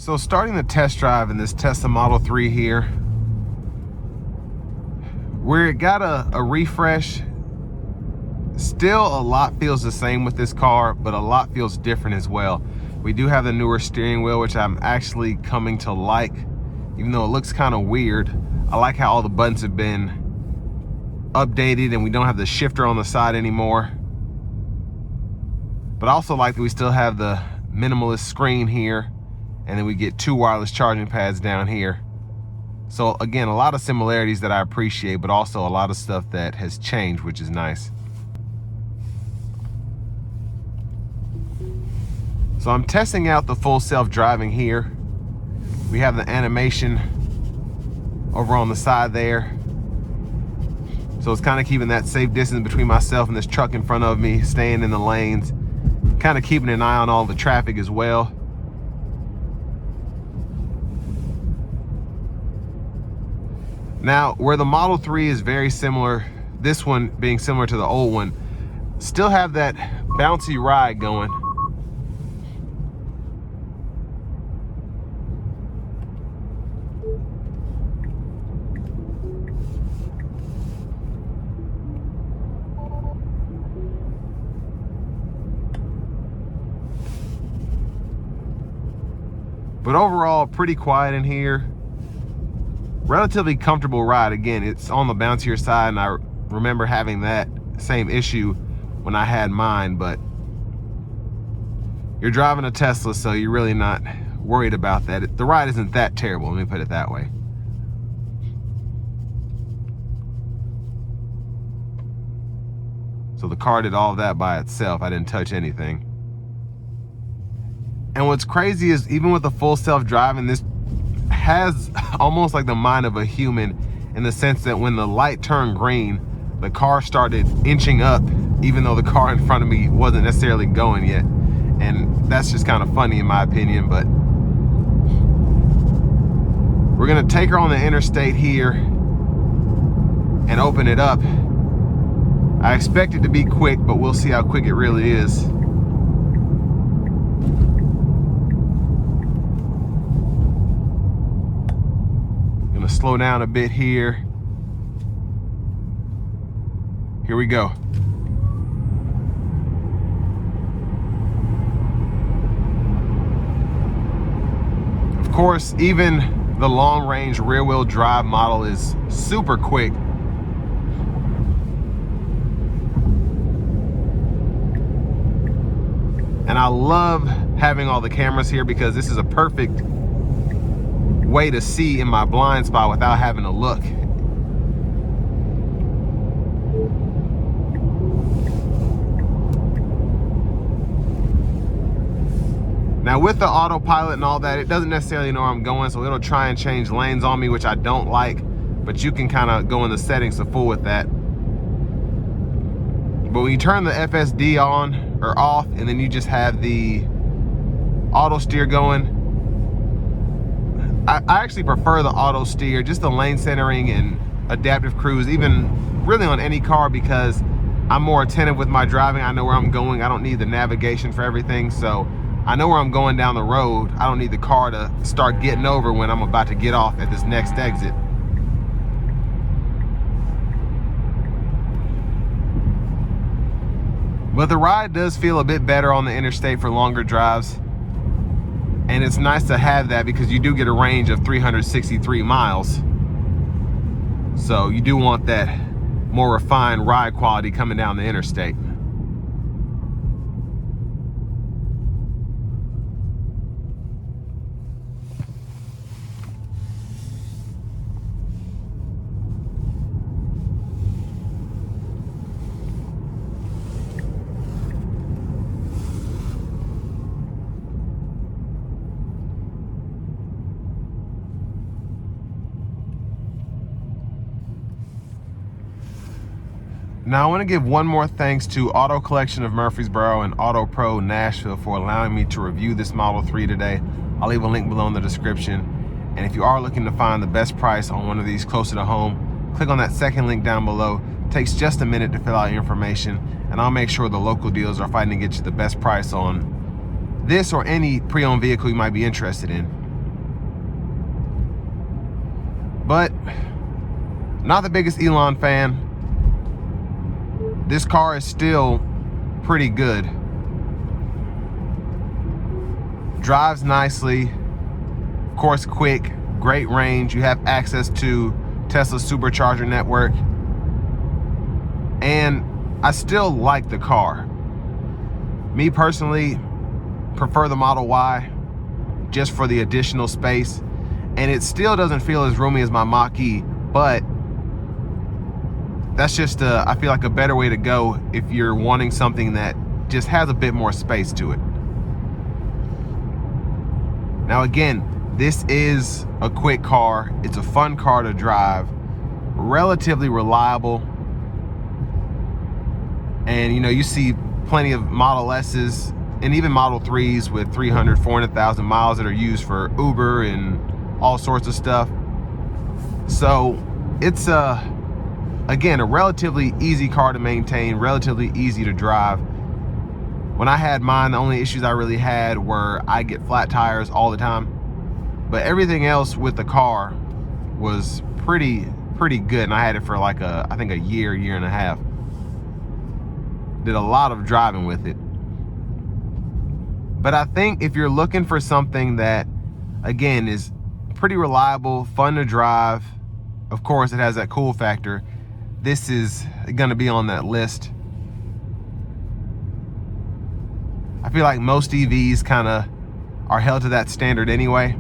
So starting the test drive in this Tesla Model 3 here, where it got a refresh, still a lot feels the same with this car, but a lot feels different as well. We do have the newer steering wheel, which I'm actually coming to like, even though it looks kind of weird. I like how all the buttons have been updated and we don't have the shifter on the side anymore. But I also like that we still have the minimalist screen here, and then we get 2 wireless charging pads down here. So again, a lot of similarities that I appreciate, but also a lot of stuff that has changed, which is nice. So I'm testing out the full self-driving here. We have the animation over on the side there. So it's kind of keeping that safe distance between myself and this truck in front of me, staying in the lanes, kind of keeping an eye on all the traffic as well. Now, where the Model 3 is very similar, this one being similar to the old one, still have that bouncy ride going. But overall, pretty quiet in here. Relatively comfortable ride. Again, it's on the bouncier side, and I remember having that same issue when I had mine, but you're driving a Tesla, so you're really not worried about that. The ride isn't that terrible, let me put it that way. So the car did all of that by itself. I didn't touch anything. And what's crazy is even with the full self-driving, this has almost like the mind of a human, in the sense that when the light turned green, the car started inching up, even though the car in front of me wasn't necessarily going yet. And that's just kind of funny in my opinion. But we're gonna take her on the interstate here and open it up. I expect it to be quick, but we'll see how quick it really is. Gonna slow down a bit here. Here we go. Of course, even the long range rear wheel drive model is super quick. And I love having all the cameras here, because this is a perfect way to see in my blind spot without having to look. Now with the autopilot and all that, it doesn't necessarily know where I'm going, so it'll try and change lanes on me, which I don't like, but you can kind of go in the settings to fool with that. But when you turn the FSD on or off, and then you just have the auto steer going, I actually prefer the auto steer, just the lane centering and adaptive cruise, even really on any car, because I'm more attentive with my driving. I know where I'm going. I don't need the navigation for everything, so I know where I'm going down the road. I don't need the car to start getting over when I'm about to get off at this next exit. But the ride does feel a bit better on the interstate for longer drives. And it's nice to have that, because you do get a range of 363 miles. So you do want that more refined ride quality coming down the interstate. Now I want to give one more thanks to Auto Collection of Murfreesboro and Auto Pro Nashville for allowing me to review this Model 3 today. I'll leave a link below in the description. And if you are looking to find the best price on one of these closer to home, click on that second link down below. It takes just a minute to fill out your information, and I'll make sure the local dealers are fighting to get you the best price on this or any pre-owned vehicle you might be interested in. But not the biggest Elon fan. This car is still pretty good. Drives nicely, of course quick, great range. You have access to Tesla's supercharger network. And I still like the car. Me personally, prefer the Model Y just for the additional space. And it still doesn't feel as roomy as my Mach-E, but that's just, I feel like, a better way to go if you're wanting something that just has a bit more space to it. Now again, this is a quick car. It's a fun car to drive, relatively reliable. And you know, you see plenty of Model S's and even Model 3s with 300, 400,000 miles that are used for Uber and all sorts of stuff. So it's again, a relatively easy car to maintain, relatively easy to drive. When I had mine, the only issues I really had were I get flat tires all the time. But everything else with the car was pretty good. And I had it for like I think a year and a half. Did a lot of driving with it. But I think if you're looking for something that, again, is pretty reliable, fun to drive, of course it has that cool factor, this is gonna be on that list. I feel like most EVs kind of are held to that standard anyway.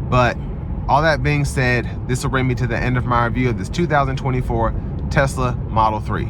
But all that being said, this will bring me to the end of my review of this 2024 Tesla Model 3.